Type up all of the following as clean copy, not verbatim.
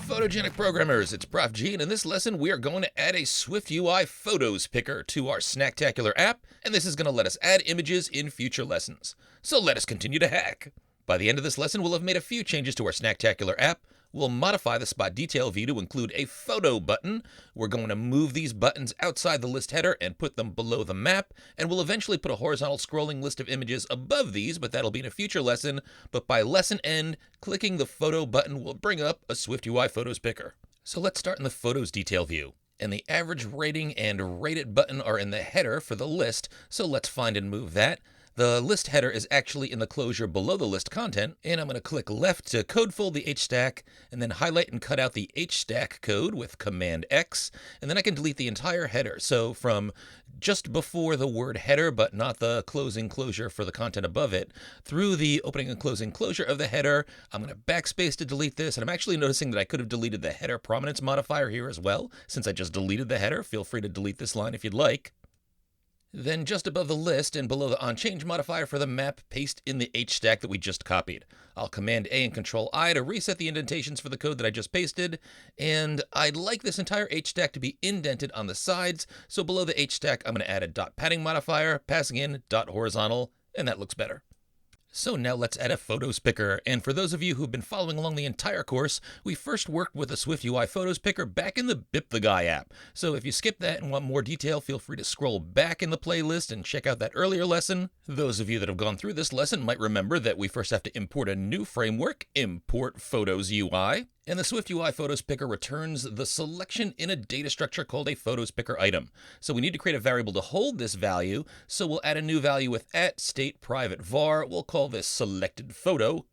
Photogenic programmers, it's Prof G, and in this lesson we are going to add a SwiftUI PhotosPicker to our Snacktacular app, and this is going to let us add images in future lessons. So let us continue to hack. By the end of this lesson, we'll have made a few changes to our Snacktacular app. We'll modify the spot detail view to include a photo button. We're going to move these buttons outside the list header and put them below the map, and we'll eventually put a horizontal scrolling list of images above these, but that'll be in a future lesson. But by lesson end, clicking the photo button will bring up a SwiftUI PhotosPicker. So let's start in the photos detail view. And the average rating and rated button are in the header for the list, so let's find and move that. The list header is actually in the closure below the list content, and I'm going to click left to code fold the HStack, and then highlight and cut out the HStack code with Command X, and then I can delete the entire header. So from just before the word header, but not the closing closure for the content above it, through the opening and closing closure of the header, I'm going to backspace to delete this, and I'm actually noticing that I could have deleted the header prominence modifier here as well. Since I just deleted the header, feel free to delete this line if you'd like. Then just above the list and below the onChange modifier for the map, paste in the HStack that we just copied. I'll Command A and Control I to reset the indentations for the code that I just pasted, and I'd like this entire HStack to be indented on the sides, so below the HStack I'm going to add a dot padding modifier, passing in dot horizontal, and that looks better. So now let's add a PhotosPicker, and for those of you who've been following along the entire course, we first worked with a SwiftUI PhotosPicker back in the BipTheGuy app. So if you skip that and want more detail, feel free to scroll back in the playlist and check out that earlier lesson. Those of you that have gone through this lesson might remember that we first have to import a new framework, import Photos UI. And the SwiftUI PhotosPicker returns the selection in a data structure called a PhotosPicker item. So we need to create a variable to hold this value, so we'll add a new value with @state_private_var. We'll call this selected photo,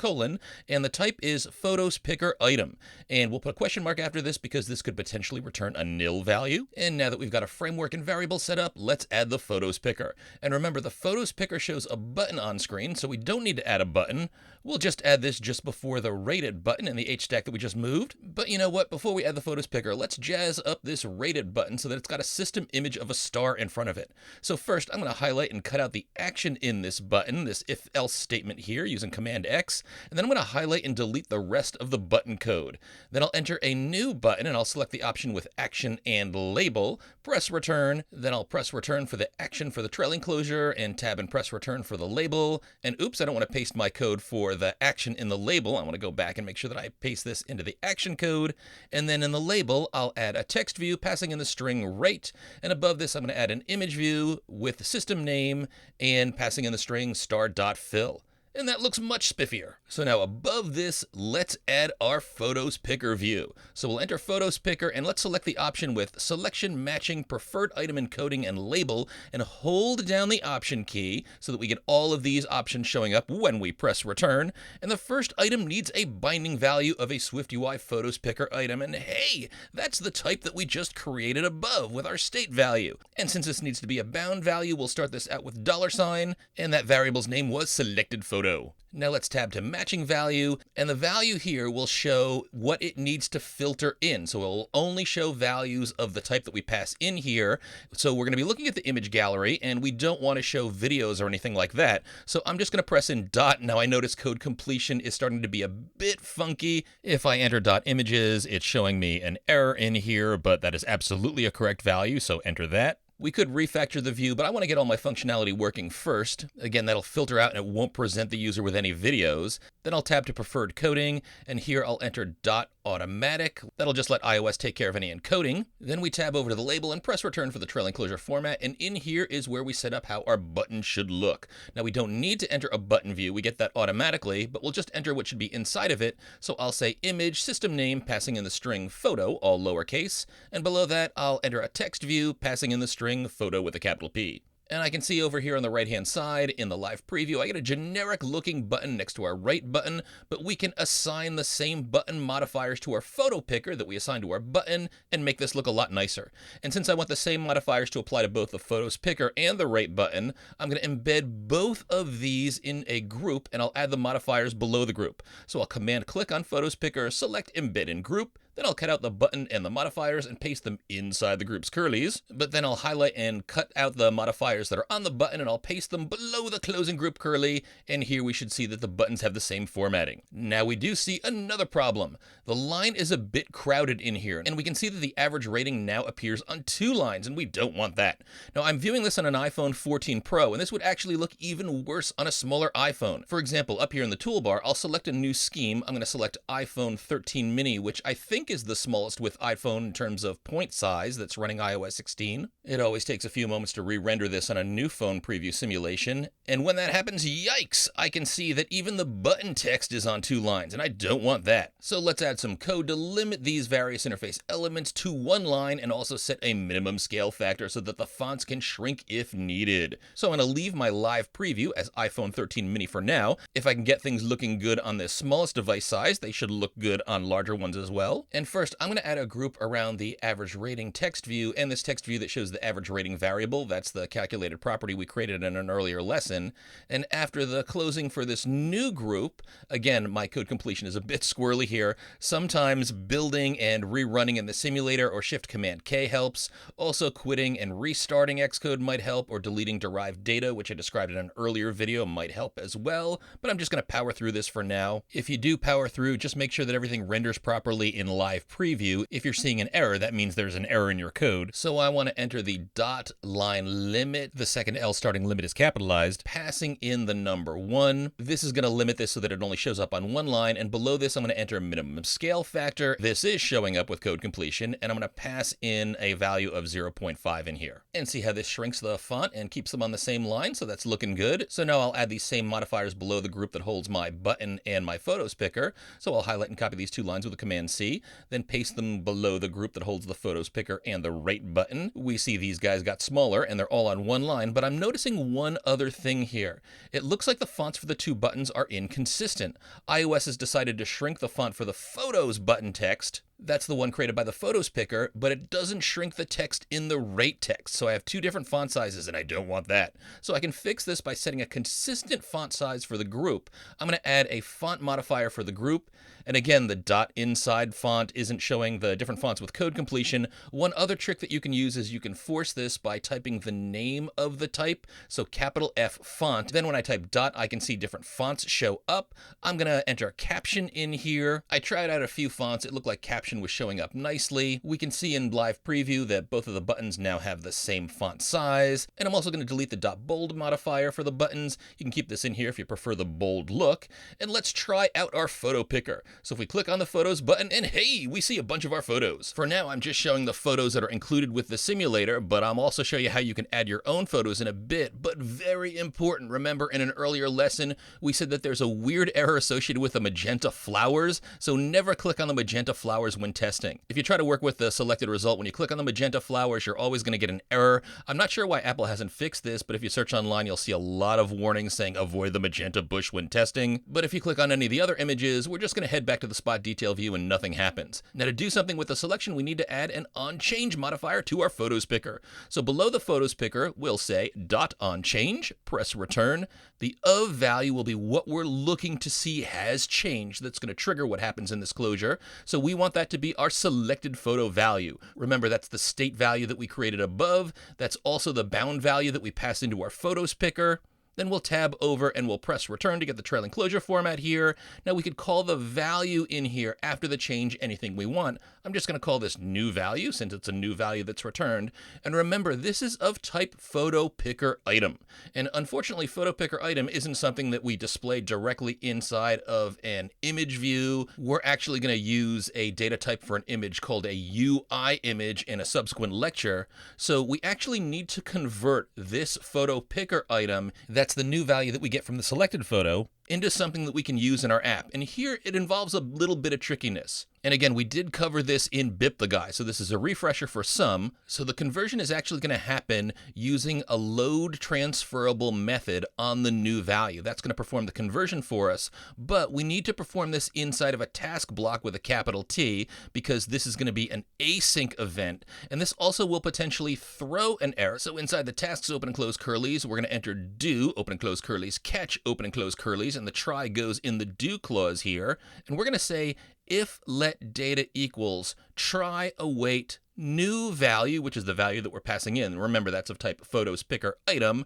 and the type is PhotosPicker item. And we'll put a question mark after this because this could potentially return a nil value. And now that we've got a framework and variable set up, let's add the PhotosPicker. And remember, the PhotosPicker shows a button on screen, so we don't need to add a button. We'll just add this just before the rated button in the HStack that we just moved. But you know what? Before we add the PhotosPicker, let's jazz up this rated button so that it's got a system image of a star in front of it. So first, I'm going to highlight and cut out the action in this button, this if-else statement here using Command X, and then I'm going to highlight and delete the rest of the button code. Then I'll enter a new button, and I'll select the option with action and label, press return, then I'll press return for the action for the trailing closure, and tab and press return for the label. And oops, I don't want to paste my code for the action in the label. I want to go back and make sure that I paste this into the action code, and then in the label I'll add a text view passing in the string rate, and above this I'm going to add an image view with system name and passing in the string star.fill. And that looks much spiffier. So now above this, let's add our PhotosPicker view. So we'll enter PhotosPicker and let's select the option with selection matching preferred item encoding and label, and hold down the option key so that we get all of these options showing up when we press return. And the first item needs a binding value of a SwiftUI PhotosPicker item. And hey, that's the type that we just created above with our state value. And since this needs to be a bound value, we'll start this out with $, and that variable's name was selected photo. Now let's tab to matching value, and the value here will show what it needs to filter in. So it will only show values of the type that we pass in here. So we're going to be looking at the image gallery, and we don't want to show videos or anything like that. So I'm just going to press in dot. Now I notice code completion is starting to be a bit funky. If I enter dot images, it's showing me an error in here, but that is absolutely a correct value, so enter that. We could refactor the view, but I want to get all my functionality working first. Again, that'll filter out and it won't present the user with any videos. Then I'll tab to preferred coding, and here I'll enter .automatic. That'll just let iOS take care of any encoding. Then we tab over to the label and press return for the trailing closure format, and in here is where we set up how our button should look. Now we don't need to enter a button view, we get that automatically, but we'll just enter what should be inside of it. So I'll say image system name passing in the string photo, all lowercase, and below that I'll enter a text view passing in the string photo with a capital P. And I can see over here on the right-hand side in the live preview, I get a generic-looking button next to our right button, but we can assign the same button modifiers to our photo picker that we assign to our button and make this look a lot nicer. And since I want the same modifiers to apply to both the photos picker and the right button, I'm going to embed both of these in a group, and I'll add the modifiers below the group. So I'll command-click on photos picker, select embed in group, Then I'll cut out the button and the modifiers and paste them inside the group's curlies. But then I'll highlight and cut out the modifiers that are on the button and I'll paste them below the closing group curly. And here we should see that the buttons have the same formatting. Now we do see another problem. The line is a bit crowded in here, and we can see that the average rating now appears on 2 lines, and we don't want that. Now I'm viewing this on an iPhone 14 Pro, and this would actually look even worse on a smaller iPhone. For example, up here in the toolbar, I'll select a new scheme. I'm going to select iPhone 13 mini, which I think is the smallest with iPhone in terms of point size that's running iOS 16. It always takes a few moments to re-render this on a new phone preview simulation, and when that happens, yikes, I can see that even the button text is on 2 lines, and I don't want that. So let's add some code to limit these various interface elements to 1 line and also set a minimum scale factor so that the fonts can shrink if needed. So I'm going to leave my live preview as iPhone 13 mini for now. If I can get things looking good on this smallest device size, they should look good on larger ones as well. And first, I'm going to add a group around the average rating text view and this text view that shows the average rating variable. That's the calculated property we created in an earlier lesson. And after the closing for this new group, again, my code completion is a bit squirrely here. Sometimes building and rerunning in the simulator or Shift-Command-K helps. Also, quitting and restarting Xcode might help, or deleting derived data, which I described in an earlier video, might help as well. But I'm just going to power through this for now. If you do power through, just make sure that everything renders properly in live preview. If you're seeing an error, that means there's an error in your code. So I want to enter the dot line limit. The second L starting limit is capitalized, passing in the number 1. This is going to limit this so that it only shows up on 1 line, and below this I'm going to enter a minimum scale factor. This is showing up with code completion, and I'm going to pass in a value of 0.5 in here. And see how this shrinks the font and keeps them on the same line, so that's looking good. So now I'll add these same modifiers below the group that holds my button and my photos picker. So I'll highlight and copy these 2 lines with a Command-C, then paste them below the group that holds the photos picker and the rate button. We see these guys got smaller and they're all on 1 line, but I'm noticing one other thing here. It looks like the fonts for the 2 buttons are inconsistent. iOS has decided to shrink the font for the Photos button text. That's the one created by the Photos Picker, but it doesn't shrink the text in the rate text. So I have 2 different font sizes and I don't want that. So I can fix this by setting a consistent font size for the group. I'm going to add a font modifier for the group. And again, the dot inside font isn't showing the different fonts with code completion. One other trick that you can use is you can force this by typing the name of the type. So capital F font. Then when I type dot, I can see different fonts show up. I'm going to enter caption in here. I tried out a few fonts. It looked like caption was showing up nicely. We can see in live preview that both of the buttons now have the same font size. And I'm also going to delete the dot bold modifier for the buttons. You can keep this in here if you prefer the bold look. And let's try out our photo picker. So if we click on the photos button, and hey, we see a bunch of our photos. For now, I'm just showing the photos that are included with the simulator, but I'll also show you how you can add your own photos in a bit. But very important, remember in an earlier lesson, we said that there's a weird error associated with the magenta flowers. So never click on the magenta flowers when testing. If you try to work with the selected result, when you click on the magenta flowers, you're always going to get an error. I'm not sure why Apple hasn't fixed this, but if you search online, you'll see a lot of warnings saying avoid the magenta bush when testing. But if you click on any of the other images, we're just going to head back to the spot detail view and nothing happens. Now to do something with the selection, we need to add an onChange modifier to our photos picker. So below the photos picker, we'll say .onChange, press return. The of value will be what we're looking to see has changed. That's going to trigger what happens in this closure. So we want that to be our selected photo value. Remember, that's the state value that we created above. That's also the bound value that we passed into our photos picker. Then we'll tab over and we'll press return to get the trailing closure format here. Now we could call the value in here after the change anything we want. I'm just going to call this new value since it's a new value that's returned. And remember, this is of type photo picker item. And unfortunately, photo picker item isn't something that we display directly inside of an image view. We're actually going to use a data type for an image called a UIImage in a subsequent lecture. So we actually need to convert this photo picker item, that's the new value that we get from the selected photo, into something that we can use in our app. And here it involves a little bit of trickiness. And again, we did cover this in BipTheGuy, so this is a refresher for some. So the conversion is actually going to happen using a load transferable method on the new value. That's going to perform the conversion for us, but we need to perform this inside of a task block with a capital T because this is going to be an async event. And this also will potentially throw an error. So inside the tasks open and close curlies, we're going to enter do, open and close curlies, catch, open and close curlies, and the try goes in the do clause here. And we're going to say if let data equals try await new value, which is the value that we're passing in. Remember, that's of type PhotosPicker item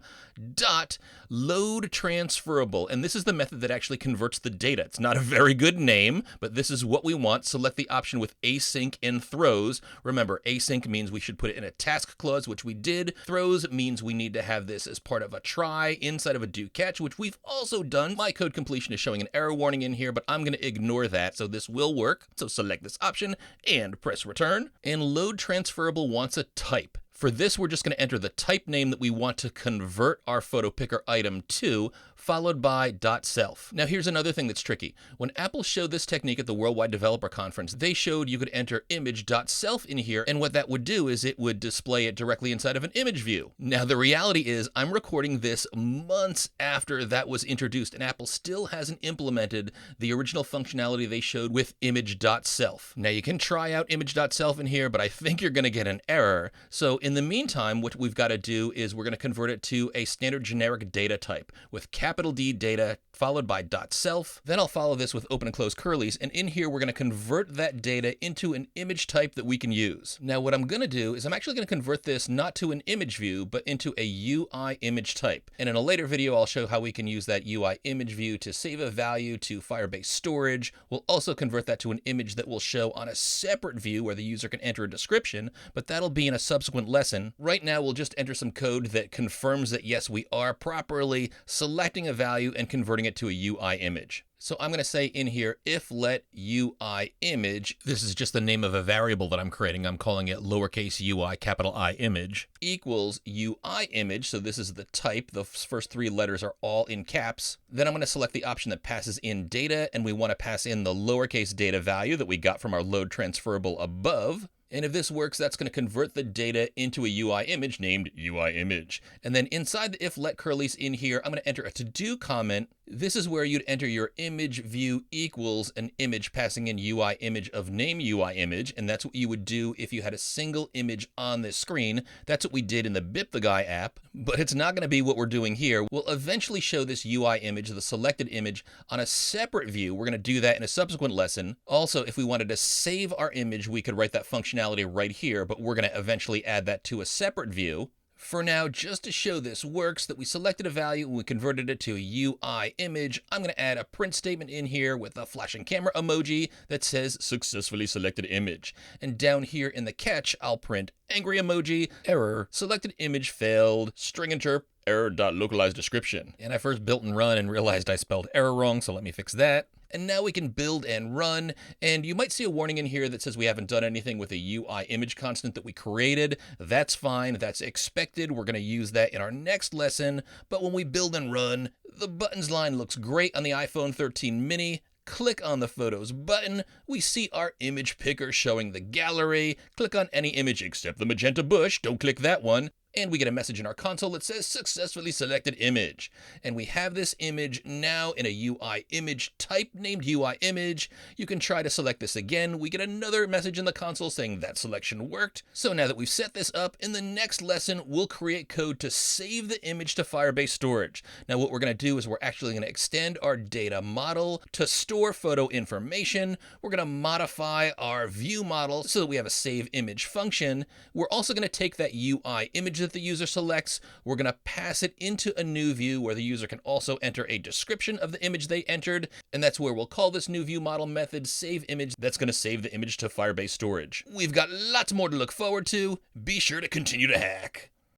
dot load transferable. And this is the method that actually converts the data. It's not a very good name, but this is what we want. Select the option with async and throws. Remember, async means we should put it in a task clause, which we did. Throws means we need to have this as part of a try inside of a do catch, which we've also done. My code completion is showing an error warning in here, but I'm going to ignore that, so this will work. So select this option and press return. And load transferable wants a type. For this, we're just going to enter the type name that we want to convert our PhotoPicker item to, followed by .self. Now here's another thing that's tricky. When Apple showed this technique at the Worldwide Developer Conference, they showed you could enter image.self in here, and what that would do is it would display it directly inside of an image view. Now the reality is I'm recording this months after that was introduced, and Apple still hasn't implemented the original functionality they showed with image.self. Now you can try out image.self in here, but I think you're going to get an error. So in the meantime, what we've got to do is we're going to convert it to a standard generic data type with capital D data followed by .self. Then I'll follow this with open and close curlies, and in here we're going to convert that data into an image type that we can use. Now what I'm going to do is I'm actually going to convert this not to an image view, but into a UIImage type. And in a later video, I'll show how we can use that UIImage view to save a value to Firebase Storage. We'll also convert that to an image that will show on a separate view where the user can enter a description, but that'll be in a subsequent lesson. Right now, we'll just enter some code that confirms that yes, we are properly selecting a value and converting it to a UIImage. So I'm going to say in here, if let UIImage, this is just the name of a variable that I'm creating. I'm calling it lowercase ui, capital I image, equals UIImage. So this is the type. The first three letters are all in caps. Then I'm going to select the option that passes in data, and we want to pass in the lowercase data value that we got from our load transferable above. And if this works, that's going to convert the data into a UIImage named UIImage. And then inside the if let curlies in here, I'm going to enter a to-do comment. This is where you'd enter your image view equals an image passing in UIImage of name UIImage. And that's what you would do if you had a single image on this screen. That's what we did in the BipTheGuy app, but it's not going to be what we're doing here. We'll eventually show this UIImage, the selected image, on a separate view. We're going to do that in a subsequent lesson. Also, if we wanted to save our image, we could write that functionality right here, but we're going to eventually add that to a separate view. For now, just to show this works, that we selected a value and we converted it to a UIImage, I'm going to add a print statement in here with a flashing camera emoji that says successfully selected image. And down here in the catch, I'll print angry emoji, error, selected image failed, string interp, error.localized description. And I first built and run and realized I spelled error wrong, so let me fix that. And now we can build and run, and you might see a warning in here that says we haven't done anything with a UIImage constant that we created. That's fine, that's expected. We're going to use that in our next lesson, but when we build and run, the buttons line looks great on the iPhone 13 mini. Click on the Photos button, we see our image picker showing the gallery. Click on any image except the magenta bush, don't click that one. And we get a message in our console that says successfully selected image. And we have this image now in a UIImage type named UIImage. You can try to select this again. We get another message in the console saying that selection worked. So now that we've set this up, in the next lesson, we'll create code to save the image to Firebase Storage. Now what we're going to do is we're actually going to extend our data model to store photo information. We're going to modify our view model so that we have a save image function. We're also going to take that UIImage that the user selects, we're going to pass it into a new view where the user can also enter a description of the image they entered, and that's where we'll call this new view model method save image. That's going to save the image to Firebase Storage. We've got lots more to look forward to. Be sure to continue to hack.